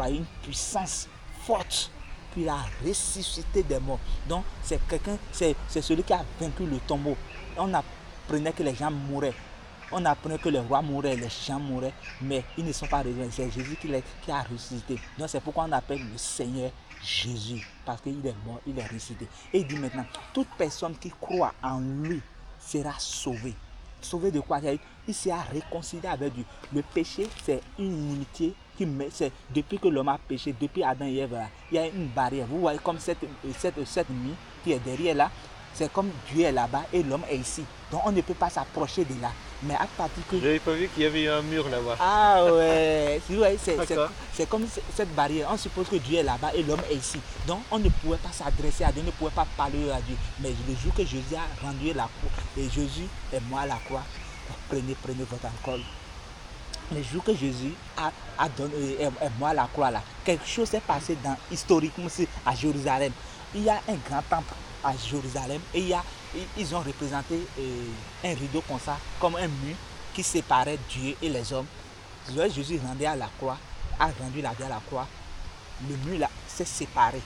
déployé une puissance forte. Puis il a ressuscité des morts. Donc c'est quelqu'un, c'est celui qui a vaincu le tombeau. On apprenait que les gens mouraient. On apprenait que les rois mouraient, les gens mouraient, mais ils ne sont pas revenus. C'est Jésus qui a ressuscité. Donc c'est pourquoi on appelle le Seigneur Jésus, parce qu'il est mort, il est ressuscité. Et il dit maintenant, toute personne qui croit en lui sera sauvée. Sauvé de quoi? Il sera réconcilié avec Dieu. Le péché, c'est une inimitié qui met, c'est depuis que l'homme a péché, depuis Adam et Ève, il y a une barrière. Vous voyez comme cette nuit qui est derrière là, c'est comme Dieu est là-bas et l'homme est ici. Donc on ne peut pas s'approcher de là. Mais à partir que... J'avais pas vu qu'il y avait un mur là-bas. Ah ouais, c'est comme cette barrière. On suppose que Dieu est là-bas et l'homme est ici. Donc on ne pouvait pas s'adresser à Dieu, on ne pouvait pas parler à Dieu. Mais le jour que Jésus a rendu la croix, et Jésus est mort à la croix, prenez votre alcool. Le jour que Jésus est mort à la croix, là, quelque chose s'est passé historiquement à Jérusalem. Il y a un grand temple à Jérusalem et ils ont représenté un rideau comme ça, comme un mur qui séparait Dieu et les hommes. Jésus rendait à la croix, a rendu la vie à la croix. Le mur là s'est séparé,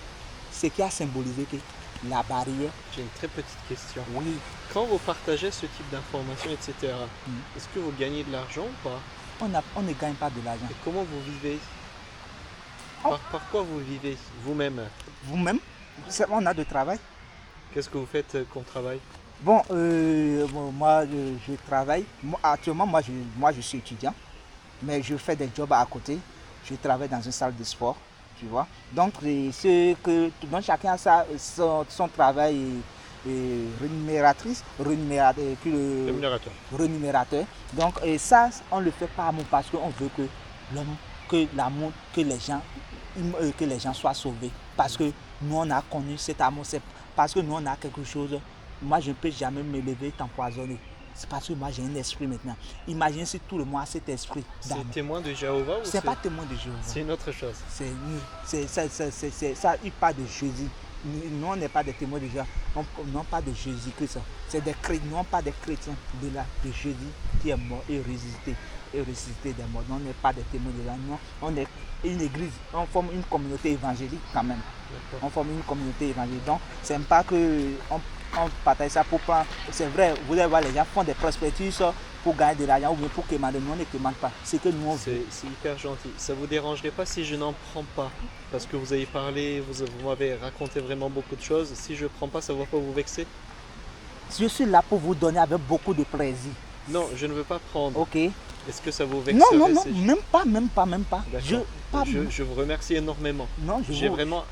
ce qui a symbolisé que la barrière. J'ai une très petite question. Oui. Quand vous partagez ce type d'informations, etc., est-ce que vous gagnez de l'argent ou pas? On ne gagne pas de l'argent. Et comment vous vivez? Par quoi vous vivez vous-même? Vous-même? On a de travail. Qu'est-ce que vous faites comme travail? Bon, moi je travaille. Actuellement, moi je suis étudiant, mais je fais des jobs à côté. Je travaille dans une salle de sport, tu vois. Donc, chacun a son travail rémunérateur. Donc, ça, on ne le fait pas parce qu'on veut que les gens soient sauvés. Parce que nous, on a connu cet amour. C'est parce que nous, on a quelque chose. Moi, je ne peux jamais me lever et t'empoisonner. C'est parce que moi, j'ai un esprit maintenant. Imagine si tout le monde a cet esprit. C'est témoin de Jéhovah ou c'est pas témoin de Jéhovah. C'est une autre chose. Ça, il parle de Jésus. Nous, on n'est pas des témoins de Jéhovah. Non, pas de Jésus-Christ. C'est des chrétiens, non pas des chrétiens de Jésus qui est mort et ressuscité des morts. Non, on n'est pas des témoins de Jéhovah. Non, on est une église. On forme une communauté évangélique quand même. On forme une communauté évangélique. Donc, c'est pas que on partage ça pour prendre. C'est vrai, vous allez voir, les gens font des prospectus pour gagner de l'argent ou bien pour quémander. Nous, on ne quémande pas. C'est que nous, on veut. C'est hyper gentil. Ça vous dérangerait pas si je n'en prends pas? Parce que vous avez parlé, vous m'avez raconté vraiment beaucoup de choses. Si je ne prends pas, ça ne va pas vous vexer? Je suis là pour vous donner avec beaucoup de plaisir. Non, je ne veux pas prendre. Ok. Est-ce que ça vous vexerait? Non, même pas. Je vous remercie énormément. J'ai vraiment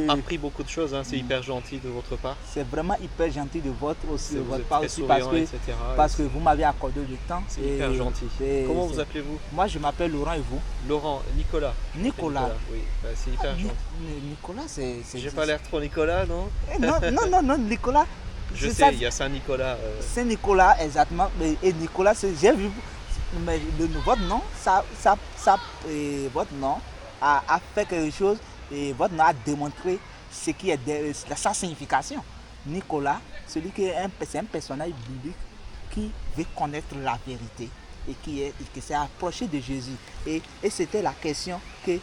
appris beaucoup de choses, hein. C'est hyper gentil de votre part. C'est vraiment hyper gentil de votre part aussi parce que vous m'avez accordé du temps. C'est hyper gentil. Comment vous appelez-vous? Moi, je m'appelle Laurent et vous? Laurent, Nicolas. Nicolas. Oui, c'est hyper gentil. Nicolas, c'est... J'ai pas l'air trop Nicolas, non? Non, Nicolas. Je sais, il y a Saint-Nicolas. Saint-Nicolas, exactement. Et Nicolas, j'ai vu... Mais votre nom, votre nom a fait quelque chose et votre nom a démontré ce qui est sa signification. Nicolas, c'est un personnage biblique qui veut connaître la vérité et qui s'est approché de Jésus. Et c'était la question qu'il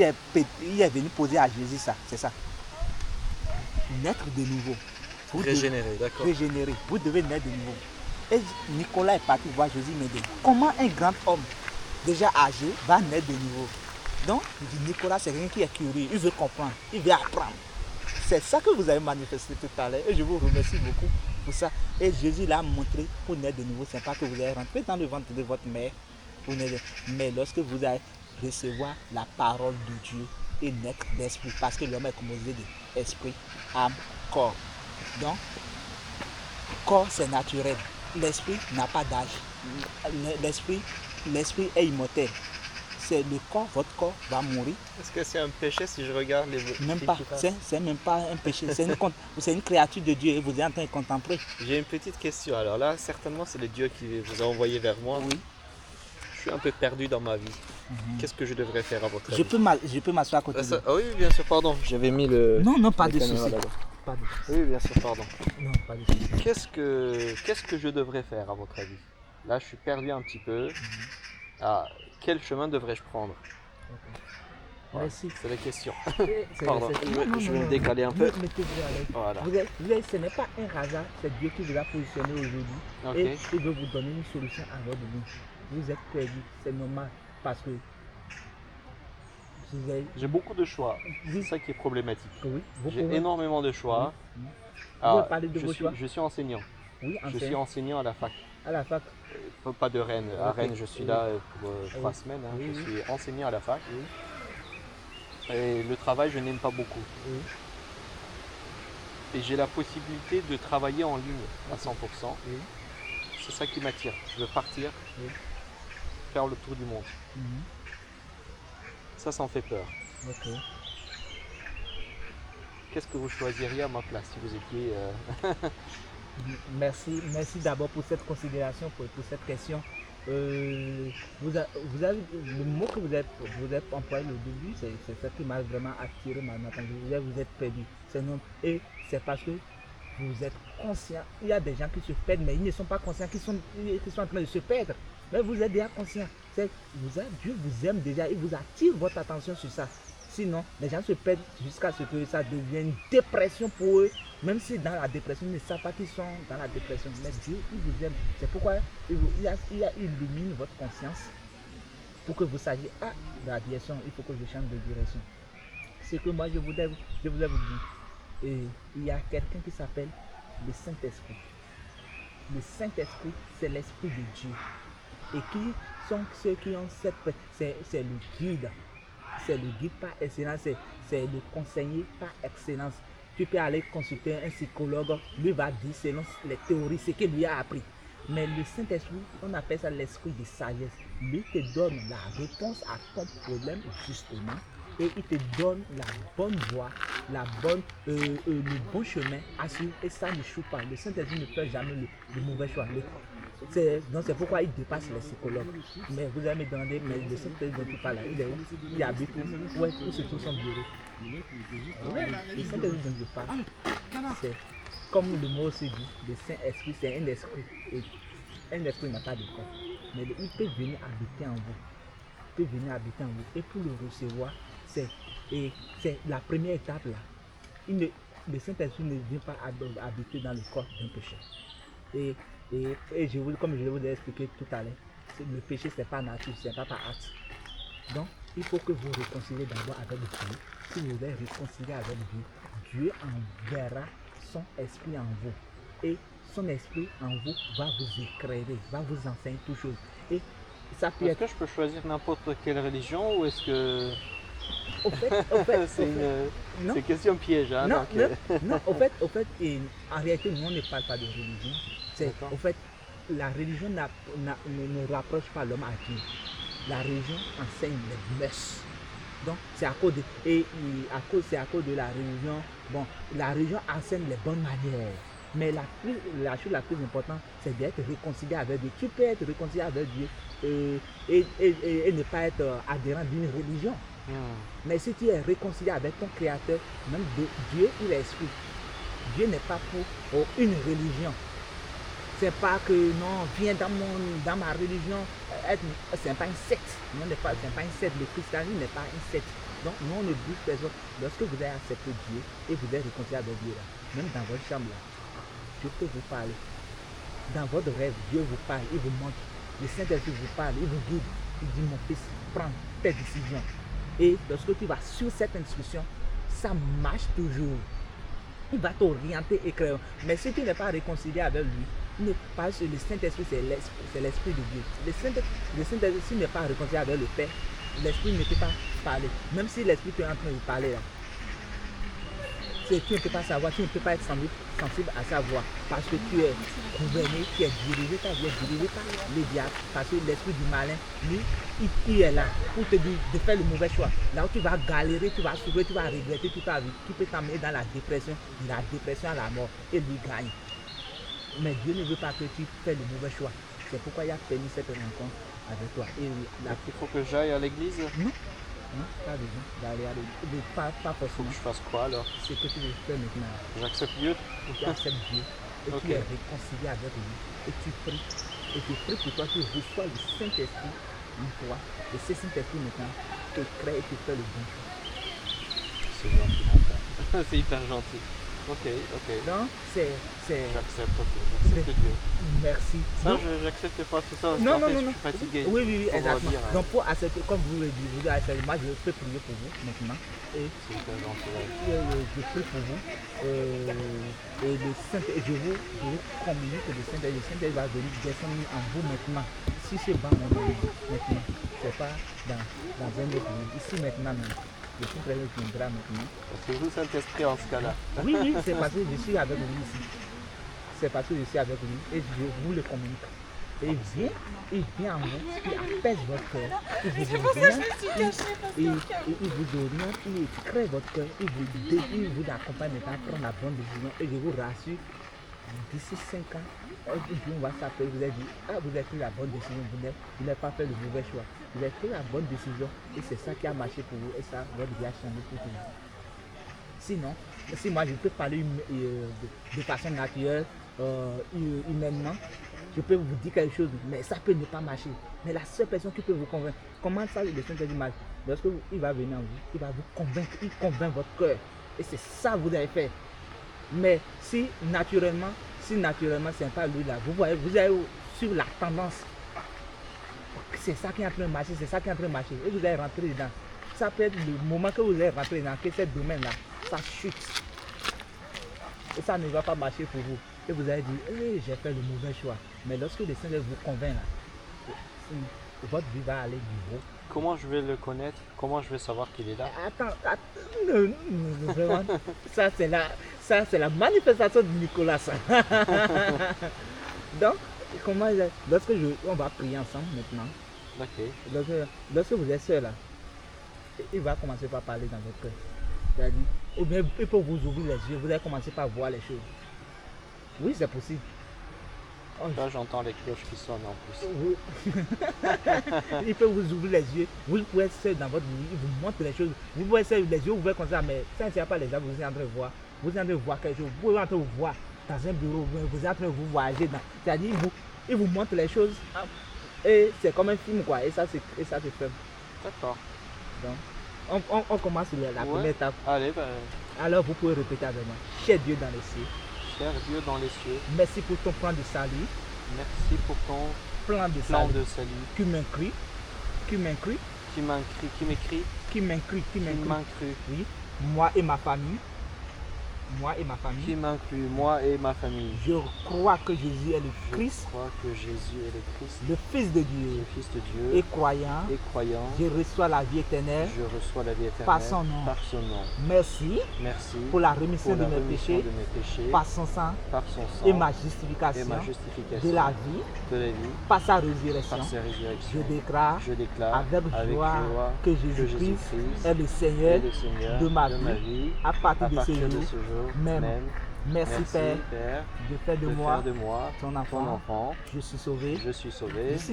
est venu poser à Jésus, c'est ça. Naître de nouveau. Régénérer, d'accord. Régénérer. Vous devez naître de nouveau. Et Nicolas est parti voir Jésus, mais comment un grand homme déjà âgé va naître de nouveau? Donc, Nicolas, c'est quelqu'un qui est curieux, il veut comprendre, il veut apprendre. C'est ça que vous avez manifesté tout à l'heure et je vous remercie beaucoup pour ça. Et Jésus l'a montré pour naître de nouveau, c'est pas que vous allez rentrer dans le ventre de votre mère, mais lorsque vous allez recevoir la parole de Dieu et naître d'esprit, parce que l'homme est composé d'esprit, âme, corps. Donc, corps c'est naturel. L'esprit n'a pas d'âge. L'esprit est immortel. C'est le corps, votre corps va mourir. Est-ce que c'est un péché si je regarde les... Même pas, c'est même pas un péché. C'est une créature de Dieu et vous êtes en train de contempler. J'ai une petite question. Alors là, certainement, c'est le Dieu qui vous a envoyé vers moi. Oui. Je suis un peu perdu dans ma vie. Qu'est-ce que je devrais faire à votre avis? Je peux m'asseoir à côté de vous. Oui, bien sûr, pardon. J'avais mis le... Non, pas de souci. Oui, bien sûr, pardon. Non, pas de souci. Qu'est-ce que je devrais faire à votre avis? Là, je suis perdu un petit peu. Quel chemin devrais-je prendre? Voilà, Merci. c'est la question. C'est- Pardon, c'est- je vais me décaler un peu. Mettez-vous à l'aise. Voilà. Ce n'est pas un hasard, c'est Dieu qui vous a positionné aujourd'hui Ok. et il veut vous donner une solution à votre vie. Vous êtes perdu, c'est normal parce que vous avez. J'ai beaucoup de choix. C'est Oui. ça qui est problématique. Oui, vous J'ai pouvez. énormément de choix. Oui. Alors, Vous parlez de vos choix. je suis enseignant. Oui, Je suis enseignant enseignant à la fac. à la fac. Pas de Rennes. À Ok. Rennes, je suis Oui. là pour 3 Oui. semaines. Hein. Oui, Je oui. suis enseignant à la fac. Oui. Et le travail, je n'aime pas beaucoup. Oui. Et j'ai la possibilité de travailler en ligne à 100%. Oui. C'est ça qui m'attire. Je veux partir, Oui. faire le tour du monde. Mhm. Ça me fait peur. Ok. Qu'est-ce que vous choisiriez à ma place si vous étiez... Merci d'abord pour cette considération, pour cette question. Vous avez, le mot que vous avez employé au début, c'est ça qui m'a vraiment attiré mon attention. Vous êtes perdu. Et c'est parce que vous êtes conscient. Il y a des gens qui se perdent, mais ils ne sont pas conscients qu'ils sont en train de se perdre. Mais vous êtes déjà conscient. Dieu vous aime déjà, il vous attire votre attention sur ça. Sinon, les gens se perdent jusqu'à ce que ça devienne une dépression pour eux. Même si dans la dépression, ils ne savent pas qu'ils sont dans la dépression. Mais Dieu, il vous aime. C'est pourquoi il illumine votre conscience pour que vous sachiez, ah, la direction, il faut que je change de direction. C'est que moi, je voudrais vous dire. Et il y a quelqu'un qui s'appelle le Saint-Esprit. Le Saint-Esprit, c'est l'Esprit de Dieu. Et qui sont ceux qui ont c'est le guide. C'est le guide par excellence, c'est le conseiller par excellence. Tu peux aller consulter un psychologue, lui va dire selon les théories, ce qu'il lui a appris. Mais le Saint-Esprit, on appelle ça l'esprit de sagesse. Lui te donne la réponse à ton problème justement. Et il te donne la bonne voie, le bon chemin à suivre. Et ça ne choue pas. Le Saint-Esprit ne fait jamais le mauvais choix. Donc c'est pourquoi il dépasse les psychologues. Mais vous allez me demander, mais le Saint-Esprit dont tu parles là, il est où? Il habite où? Où se trouve son bureau? Le Saint-Esprit dont je parle, c'est comme le mot se dit, le Saint-Esprit, c'est un esprit. Et un esprit n'a pas de corps. Mais il peut venir habiter en vous. Il peut venir habiter en vous. Et pour le recevoir, c'est la première étape là. Le Saint-Esprit ne vient pas habiter dans le corps d'un péché. Et comme je vous ai expliqué tout à l'heure, le péché c'est pas nature, c'est pas par acte. Donc il faut que vous réconciliez d'abord avec Dieu. Si vous voulez réconcilier avec Dieu, Dieu enverra son esprit en vous. Et son esprit en vous va vous éclairer, va vous enseigner toutes choses. Et ça peut Est-ce que je peux choisir n'importe quelle religion ou est-ce que... Au fait, c'est une question piège. Hein, non, donc, non, au fait, en réalité, nous on ne parle pas de religion. Au fait, la religion ne rapproche pas l'homme à Dieu. La religion enseigne les mœurs. Donc, c'est à cause de la religion. Bon, la religion enseigne les bonnes manières. Mais la chose la plus importante, c'est d'être réconcilié avec Dieu. Tu peux être réconcilié avec Dieu et ne pas être adhérent d'une religion. Mais si tu es réconcilié avec ton Créateur, même Dieu, il est esprit. Dieu n'est pas pour une religion. C'est pas que non, viens dans ma religion, c'est pas une secte. Non, c'est pas une secte. Le christianisme n'est pas une secte. Donc, nous, on ne bouge personne. Lorsque vous avez accepté Dieu et vous êtes réconcilié avec Dieu, là, même dans votre chambre, là, Dieu peut vous parler. Dans votre rêve, Dieu vous parle, il vous montre. Le Saint-Esprit vous parle, il vous guide. Il dit, mon fils, prends tes décisions. Et lorsque tu vas sur cette instruction, ça marche toujours. Il va t'orienter et créer. Mais si tu n'es pas réconcilié avec lui, parce que le Saint-Esprit, c'est l'Esprit de Dieu. Le Saint-Esprit, s'il n'est pas réconcilié avec le Père, l'Esprit ne peut pas parler. Même si l'Esprit est en train de parler là, tu ne peux pas savoir, tu ne peux pas être sensible à sa voix. Parce que tu es gouverné, tu es dirigé, ta vie est dirigée par les diables. Parce que l'esprit du malin, lui, il est là pour te dire de faire le mauvais choix. Là où tu vas galérer, tu vas souffrir, tu vas regretter toute ta vie. Tu peux t'amener dans la dépression à la mort et lui gagne. Mais Dieu ne veut pas que tu fasses le mauvais choix. C'est pourquoi il a permis cette rencontre avec toi. Il faut que j'aille à l'église? Non, pas besoin d'aller à l'église. Pas Il faut forcément. que je fasse quoi alors? C'est que tu veux faire maintenant. J'accepte Dieu? Tu acceptes Dieu. Et Ok. tu es réconcilié avec lui. Et tu pries. Et tu pries pour toi, tu reçois le Saint-Esprit en toi. Et ce Saint-Esprit maintenant te crée et te fait le bon choix. C'est gentil, mon frère. C'est hyper gentil. Ok. Donc, c'est... J'accepte, j'accepte Dieu. Merci. Ça, Donc, j'accepte pas tout ça parce non, qu'en non, fait, non, je non. suis fatigué. Oui, Faut exactement. redire, hein. Donc, pour accepter, comme vous le dites, vous acceptez, moi, je peux prier pour vous maintenant. Et C'est hyper gentil. Ouais. je prie pour vous. Et le Saint, et je vous communique que le Saint-Esprit va venir descendre en vous maintenant. Si c'est pas mon nom maintenant, c'est pas dans un autre lieu. Ici maintenant même. Le Saint-Esprit viendra maintenant. C'est vous, Saint-Esprit, en ce cas-là. Oui, c'est parce que je suis avec lui ici. C'est parce que je suis avec lui et je vous le communique. Et il vient en vous, il apaise votre cœur, il vous oriente, il vous oriente, il crée votre cœur, il vous accompagne maintenant à prendre la bonne décision. Et je vous rassure, d'ici 5 ans, un jour on va s'appeler, vous avez dit, vous avez pris la bonne décision, vous n'avez pas fait le mauvais choix. Vous avez pris la bonne décision et c'est ça qui a marché pour vous et ça, votre vie a changé pour toujours. Sinon, si moi je peux parler de façon naturelle, humainement, je peux vous dire quelque chose, mais ça peut ne pas marcher. Mais la seule personne qui peut vous convaincre, comment ça le Saint-Esprit marche? Lorsque il va venir en vous, il va vous convaincre, il convainc votre cœur. Et c'est ça que vous avez fait. Mais si naturellement c'est pas lui là, vous voyez, vous allez sur la tendance. C'est ça qui est en train de marcher, c'est ça qui est en train de marcher. Et vous allez rentrer dedans. Ça peut être le moment que vous allez rentrer dans ce domaine-là, ça chute. Et ça ne va pas marcher pour vous. Et vous allez dire, j'ai fait le mauvais choix. Mais lorsque le Seigneur vous convainc là, votre vie va aller du haut. Comment je vais le connaître? Comment je vais savoir qu'il est là? Attends, non, vraiment. Ça c'est la manifestation de Nicolas. Ça. Donc, on va prier ensemble maintenant. Ok. Lorsque vous êtes seul là, il va commencer par parler dans votre cœur. C'est-à-dire, ou bien il peut vous ouvrir les yeux, vous allez commencer par voir les choses. Oui, c'est possible. Là, j'entends les cloches qui sonnent en plus. Oui. Il peut vous ouvrir les yeux. Vous pouvez être seul dans votre vie, il vous montre les choses. Vous pouvez être seul, les yeux ouverts comme ça, mais ça ne sert pas les gens, vous êtes en train de voir. Vous êtes en train de voir quelque chose. Vous êtes en train de voir dans un bureau, vous êtes en train de vous voyager. C'est-à-dire, il vous montre les choses. Et c'est comme un film, quoi. Et ça, c'est fait. D'accord. Donc, on commence la première étape. Allez, Alors, vous pouvez répéter avec moi. Cher Dieu dans les cieux. Cher Dieu dans les cieux. Merci pour ton plan de salut. Merci pour ton plan de salut. Qui m'inclut. Oui. Moi et ma famille. Qui m'inclut, moi et ma famille. Je crois que Jésus est le Christ. Je crois que Jésus est le Christ. Le Fils de Dieu. Le Fils de Dieu. Et croyant. Je reçois la vie éternelle. Par son nom. Merci. Pour la rémission de mes péchés. Par son sang. Et ma justification. De la vie. Par sa résurrection. Je déclare. Avec joie que Jésus-Christ est le Seigneur de ma vie. À partir de ce jour. Même. Merci Père, de faire de moi ton enfant. Je suis sauvé. Je suis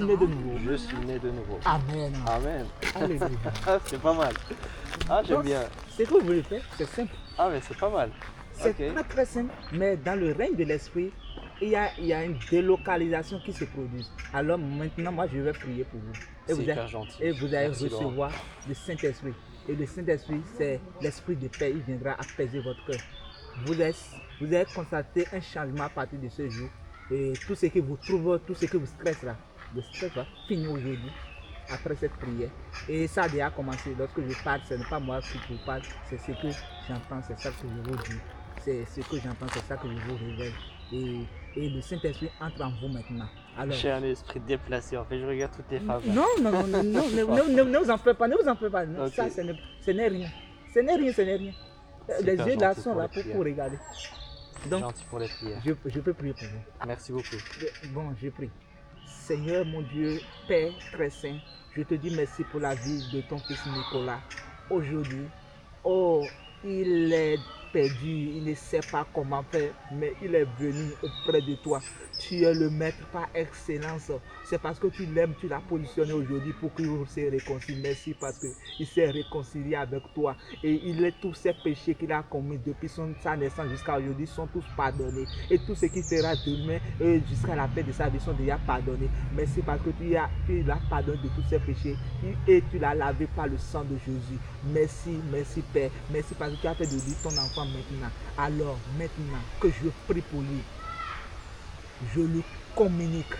né de nouveau. Amen. Alléluia. C'est pas mal. J'aime bien. C'est ce que vous voulez faire, c'est simple. Mais c'est pas mal. C'est très simple. Mais dans le règne de l'esprit, il y a une délocalisation qui se produit. Alors maintenant, moi je vais prier pour vous. Et vous allez recevoir le Saint-Esprit. Et le Saint-Esprit, c'est l'esprit de paix. Il viendra apaiser votre cœur. Vous allez constater un changement à partir de ce jour. Et tout ce que vous trouvez, tout ce que vous stressez là, le stress va finir aujourd'hui, après cette prière. Et ça a déjà commencé. Lorsque je parle, ce n'est pas moi qui vous parle, c'est ce que j'entends, c'est ça que je vous dis. C'est ce que j'entends, c'est ça que je vous révèle. Et le Saint-Esprit entre en vous maintenant. Alors, j'ai un esprit déplacé, en fait, je regarde toutes les femmes. Non, ne vous en faites pas, Non, Okay. Ça, ce n'est rien. Ce n'est rien. Les yeux là sont là pour regarder. Donc, gentil pour les prières. Je peux prier pour vous. Merci beaucoup. Bon, je prie. Seigneur mon Dieu, Père très saint, je te dis merci pour la vie de ton fils Nicolas. Aujourd'hui, il est perdu, il ne sait pas comment faire, mais il est venu auprès de toi. Tu es le maître par excellence. C'est parce que tu l'aimes, tu l'as positionné aujourd'hui pour qu'il se réconcilie. Merci parce qu'il s'est réconcilié avec toi. Et tous ses péchés qu'il a commis depuis sa naissance jusqu'à aujourd'hui sont tous pardonnés. Et tout ce qu'il fera demain jusqu'à la fin de sa vie sont déjà pardonnés. Merci parce que tu l'as pardonné de tous ses péchés et tu l'as lavé par le sang de Jésus. Merci, merci Père. Merci parce que tu as fait de lui ton enfant maintenant. Alors maintenant que je prie pour lui, je lui communique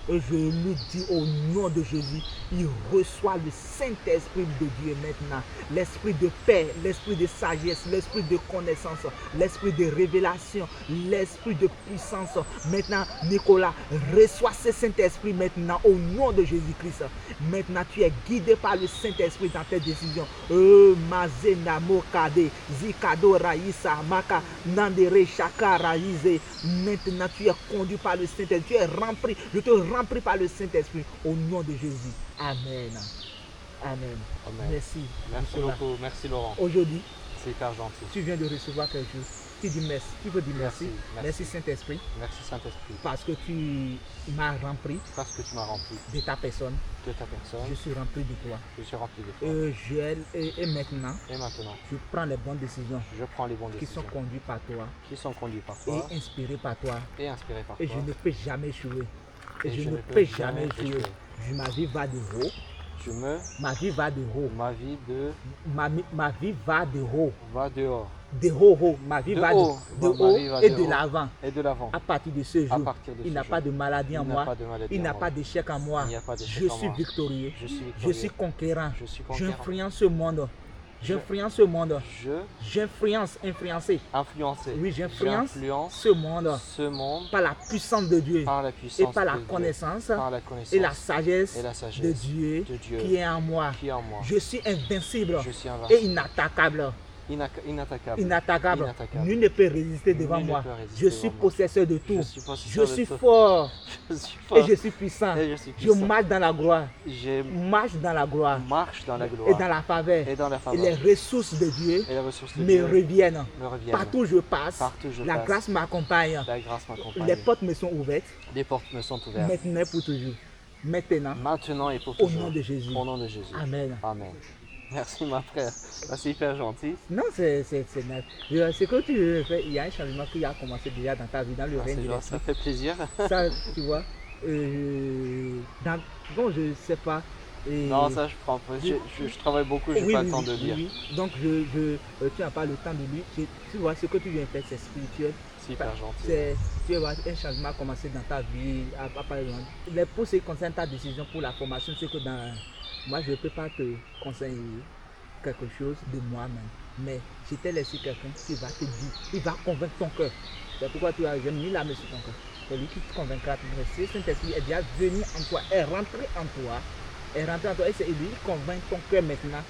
et je lui dis au nom de Jésus, il reçoit le Saint-Esprit de Dieu maintenant. L'esprit de paix, l'esprit de sagesse, l'esprit de connaissance, l'esprit de révélation, l'esprit de puissance. Maintenant, Nicolas, reçois ce Saint-Esprit maintenant au nom de Jésus-Christ. Maintenant, tu es guidé par le Saint-Esprit dans tes décisions. Mazena Mokade, Zikado Raïsa, Maka, Nandere Shaka Raïse. Maintenant, tu es conduit par le Saint-Esprit. Tu es rempli. Je te remplis par le Saint-Esprit au nom de Jésus. Amen. Amen. Amen. Merci. Merci beaucoup. Merci Laurent. Aujourd'hui, c'est hyper gentil. Tu viens de recevoir quelque chose. Tu dis merci. Tu peux dire merci. Merci Saint-Esprit. Merci Saint-Esprit. Parce que tu m'as rempli. Parce que tu m'as rempli. De ta personne. De ta personne. Je suis rempli de toi. Je suis rempli de toi. Et maintenant. Et maintenant. Je prends les bonnes décisions. Je prends les bonnes décisions. Qui sont conduites par toi. Qui sont conduites par toi. Et inspirées par toi. Et inspirées par toi. Et je ne peux jamais échouer. Et je ne peux jamais échouer. Ma vie va de haut. Ma vie va de haut. Ma vie va de haut. Va dehors. De haut. Ma vie va de haut et de l'avant. Et de l'avant. À partir de ce jour, il n'a pas de maladie en moi. Il n'a pas d'échec en moi. Je suis victorieux. Je suis conquérant. J'influence ce monde. J'influence ce monde. Influencer. Oui, j'influence ce monde. Par la puissance de Dieu. Et par la connaissance. Et la sagesse de Dieu qui est en moi. Je suis invincible. Et inattaquable. Inattaquable. Nul ne peut résister devant moi. Je suis possesseur de tout. Je suis fort. Et je suis puissant. Je marche dans la gloire. Marche dans la gloire. Et dans la faveur. Et les ressources de Dieu me reviennent. Partout où je passe, la grâce m'accompagne. Les portes me sont ouvertes. Maintenant et pour toujours. Maintenant et pour toujours. Au nom de Jésus. Amen. Amen. Merci ma frère, c'est hyper gentil. Non, c'est net. Ce que tu fais, il y a un changement qui a commencé déjà dans ta vie, dans le règne de l'esprit. Ça fait plaisir. Ça, tu vois, bon, je ne sais pas. Non, ça je prends pas. Je travaille beaucoup, je n'ai pas le temps de lire. Oui. Donc, tu n'as pas le temps de lire. Tu vois, ce que tu viens faire, c'est spirituel. C'est hyper gentil. Tu vois, un changement a commencé dans ta vie. Pour ce qui concerne ta décision pour la formation, c'est que moi, je ne peux pas te conseiller quelque chose de moi-même. Mais je t'ai laissé quelqu'un qui va te dire, il va convaincre ton cœur. C'est pourquoi j'ai mis la main sur ton cœur. C'est lui qui te convaincra. Le Saint-Esprit est déjà venu en toi, est rentré en toi. Et c'est lui qui convainc ton cœur maintenant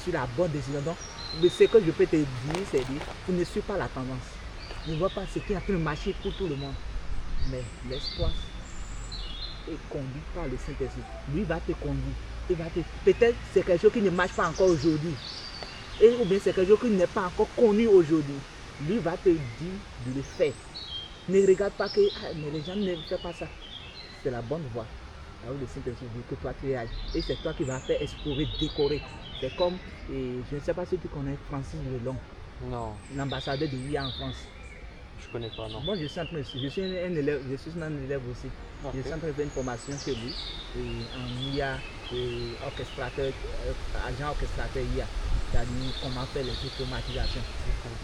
sur la bonne décision. Donc, ce que je peux te dire, c'est dire, tu ne suis pas la tendance. Ne vois pas ce qui est en train de marcher pour tout le monde. Mais l'espoir est conduit par le Saint-Esprit. Lui va te conduire. Peut-être c'est quelque chose qui ne marche pas encore aujourd'hui. Ou bien c'est quelque chose qui n'est pas encore connu aujourd'hui. Lui va te dire de le faire. Ne regarde pas que mais les gens ne font pas ça. C'est la bonne voie. Là où le Saint-Esprit veut que toi tu ailles. Et c'est toi qui vas faire explorer, décorer. C'est comme, je ne sais pas si tu connais Francis Lelong. Non. L'ambassadeur de l'IA en France. Je connais pas, non. Moi, je suis un élève aussi. Okay. Je suis en train de faire une formation chez lui en IA, orchestrateur, agent orchestrateur IA. C'est-à-dire comment faire les automatisations.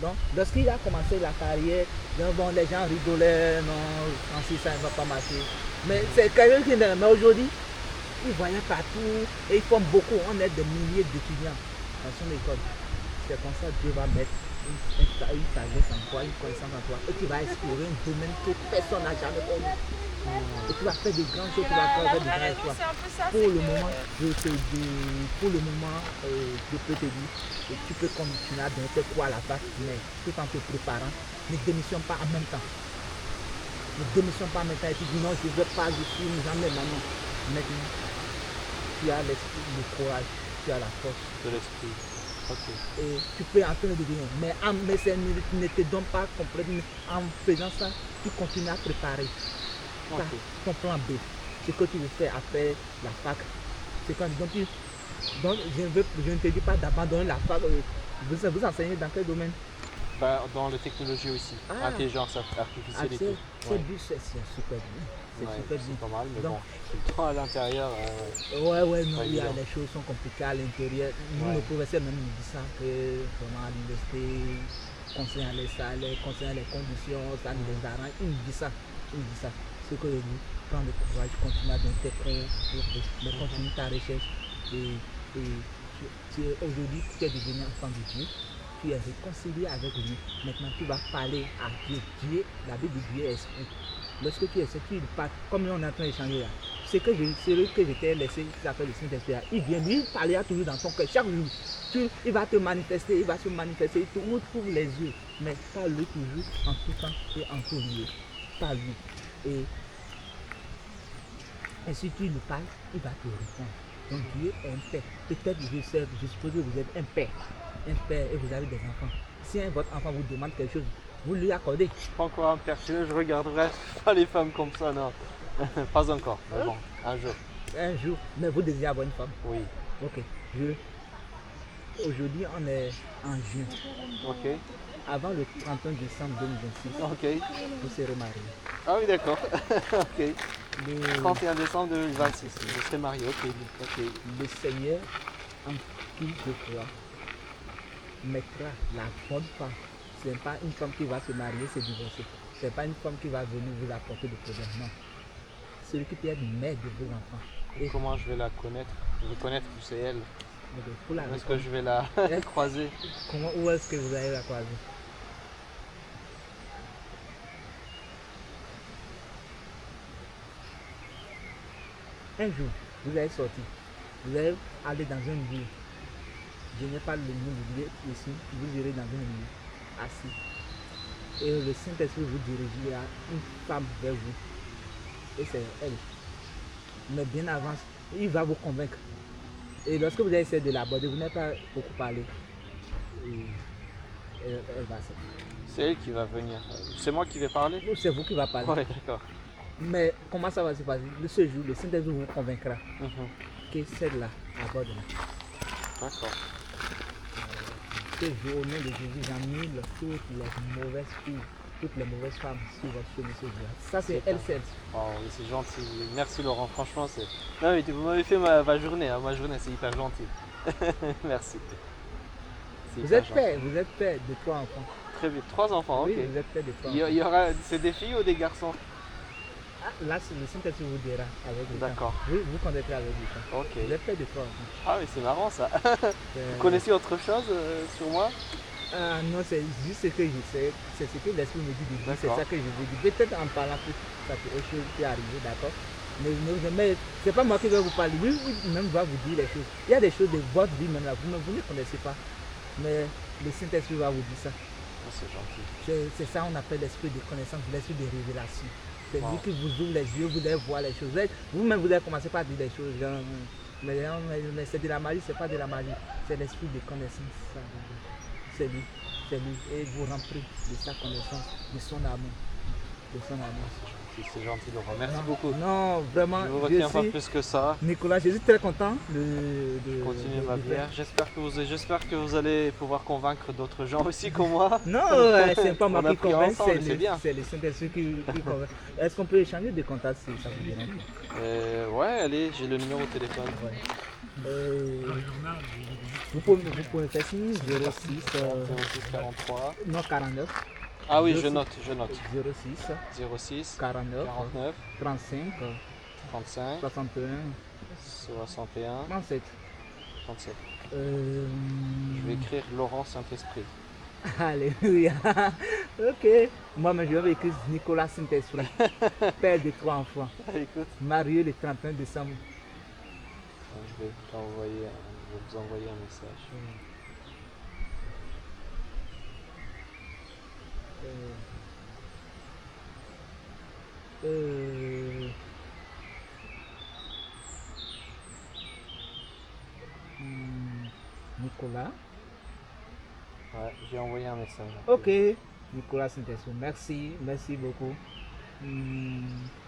Donc, lorsqu'il a commencé la carrière, bon, les gens rigolaient, non, Francis, ça ne va pas marcher. Mais c'est quelqu'un qui est. Mais aujourd'hui, il voyait partout et il forme beaucoup. On est des milliers d'étudiants dans son école. C'est comme ça que Dieu va mettre une sagesse en toi, une connaissance en toi. Et tu vas explorer un domaine que personne n'a jamais connu. Et tu vas faire des grandes choses, tu vas faire des grandes choses. Pour le moment, je peux te dire que tu peux continuer à donner tes coups à la face, mais tout en te préparant, ne démissionne pas en même temps. Ne démissionne pas en même temps et tu dis non, je ne veux pas, je suis jamais maintenant. Maintenant, tu as l'esprit, le courage, tu as la force de l'esprit. Ok. Et tu peux en train de devenir. Mais ça ne te donne pas complètement. En faisant ça, tu continues à préparer Ok. ton plan B. Ce que tu veux faire après la fac. C'est quand donc je ne te dis pas d'abandonner la fac. Vous enseignez dans quel domaine? Bah, dans la technologie aussi. Ah. Intelligence artificielle et C'est tout. Ouais. super bien. C'est Ouais, super bien. c'est pas mal, mais Donc, bon, tout le temps à l'intérieur. ouais, non, pas il y a évident. les choses sont compliquées à l'intérieur. Nous, Ouais. nos professeurs même nous disent ça, que vraiment à l'université, concernant les salaires, concernant les conditions, ça nous les arrange. Ils nous disent ça. Ils nous disent ça. Ce que je dis, prends le courage, continue à donner tes cours, mais continue ta recherche. Aujourd'hui, tu es devenu enfant de Dieu. Tu es réconcilié avec lui. Maintenant, tu vas parler à Dieu. Dieu, la Bible dit Dieu est esprit. Lorsque tu es esprit, tu parles, comme on est en train d'échanger là. C'est celui que je t'ai laissé, qui s'appelle le Saint-Esprit, il vient, lui, il parlera toujours dans ton cœur. Chaque jour, il va te manifester, il va se manifester, il t'ouvre les yeux. Mais parle-lui toujours en tout temps et en tout lieu. Parle-lui. Et si tu lui parles, il va te répondre. Donc Dieu est un père. Peut-être je suppose que vous êtes un père et vous avez des enfants. Si votre enfant vous demande quelque chose, vous lui accordez. Je suis pas encore un père, sinon je regarderai pas les femmes comme ça, non. Pas encore, mais bon, un jour. Un jour, mais vous désirez avoir une femme. Oui. Ok. Aujourd'hui, on est en juin. Ok. Avant le 31 décembre 2026, Ok. vous serez mariés. Ah oui, d'accord. Ok. Le, 31 décembre 2026, je serai marié. Ok. Ok. le Seigneur, en qui je crois, mettra la bonne femme. Ce n'est pas une femme qui va se marier, se divorcer. Ce n'est pas une femme qui va venir vous apporter des problèmes. Non. Celui qui peut être mère de vos enfants. Et Comment je vais la connaître? Je vais connaître que c'est elle. pour la Où est-ce que je vais la croiser? Où est-ce que vous allez la croiser? Un jour, vous allez sortir. Vous allez aller dans un lieu. Je n'ai pas le nom du lieu ici. Vous irez dans un lieu assis. Et le Saint-Esprit vous dirigera une femme vers vous. Et c'est elle. Mais bien avant, il va vous convaincre. Et lorsque vous allez essayer de l'aborder, vous n'avez pas beaucoup parlé. Et elle va se. C'est elle qui va venir. C'est moi qui vais parler? C'est vous qui va parler. Ouais, d'accord. Mais comment ça va se passer? Ce jour, le Saint-Esprit vous convaincra que celle-là aborde-la. D'accord. Ce jour, au nom de Jésus, j'annule toutes les mauvaises filles, toutes les mauvaises femmes sur votre chemin ce jour. Ça, c'est elle seule. Oh, oui, c'est gentil. Merci Laurent, franchement, c'est. Non, mais vous m'avez fait ma journée. Hein. Ma journée, c'est hyper gentil. Merci. Vous êtes père de 3 enfants. Très vite. 3 enfants, Oui, ok. vous êtes père de 3 Il enfants. y aura. C'est des filles ou des garçons? Ah, là, le Saint-Esprit vous dira avec le temps. D'accord. Vous connaîtrez avec le temps. Ok. Vous êtes père de 3 enfants. Ah, mais c'est marrant ça. Vous connaissez autre chose sur moi? Non, c'est juste ce que je sais. C'est ce que l'Esprit me dit de dire. C'est D'accord. ça que je veux dire. Peut-être en parlant plus, ça peut autre chose qui est arrivé, d'accord? Mais c'est pas moi qui vais vous parler. Lui, même va vous dire les choses. Il y a des choses de votre vie même là, vous ne connaissez pas. Mais le Saint-Esprit va vous dire ça. Oh, c'est gentil. C'est ça qu'on appelle l'esprit de connaissance, l'esprit de révélation. C'est Wow. lui qui vous ouvre les yeux, vous allez voir les choses. Vous-même, vous allez commencer par dire des choses. Genre, mais c'est de la magie, c'est pas de la magie. C'est l'esprit de connaissance. C'est lui. Et vous remplissez de sa connaissance, de son amour. De son amour. C'est gentil Laurent. Merci beaucoup. Non, vraiment, Je ne vous retiens pas plus que ça. Nicolas, je suis très content de Continuez ma de bière. J'espère que vous allez pouvoir convaincre d'autres gens aussi comme moi. Non, c'est pas moi On a qui pris convainc, ensemble, c'est bien. c'est le Saint-Esprit qui convainc. Est-ce qu'on peut échanger des contacts si ça vous dérange? Ouais, allez, j'ai le numéro au téléphone. Vous pouvez faire signe 06 43. non 49 Ah oui, je note. 06 06 49 49 35 35 61 61 37. 37. Je vais écrire Laurent Saint-Esprit. Alléluia. Ok. Moi-même, je vais écrire Nicolas Saint-Esprit, père de 3 enfants, Écoute, marié le 31 décembre. je vais vous envoyer un message. Nicolas Ouais, j'ai envoyé un message. Ok, Nicolas Saint-Esprit, merci, merci beaucoup.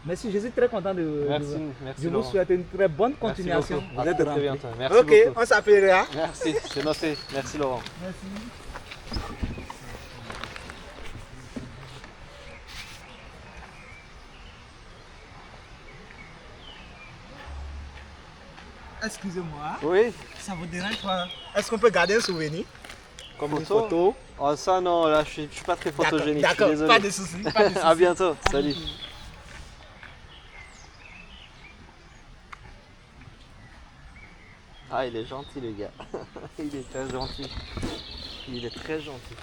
Merci, je suis très content Merci, de merci je vous Laurent. souhaite une très bonne Merci continuation. beaucoup. Vous À êtes très remplis. bientôt. Merci Ok, beaucoup. on s'appellera. Merci, c'est noté. Merci Laurent. Merci. Excusez-moi, Oui, ça vous dérange pas? Est-ce qu'on peut garder un souvenir? Comme une photo. photo? Oh ça non, là je suis pas très photogénique, je suis D'accord, désolé. pas de soucis. Pas de soucis. À bientôt, salut. Ah il est gentil le gars. Il est très gentil. Il est très gentil.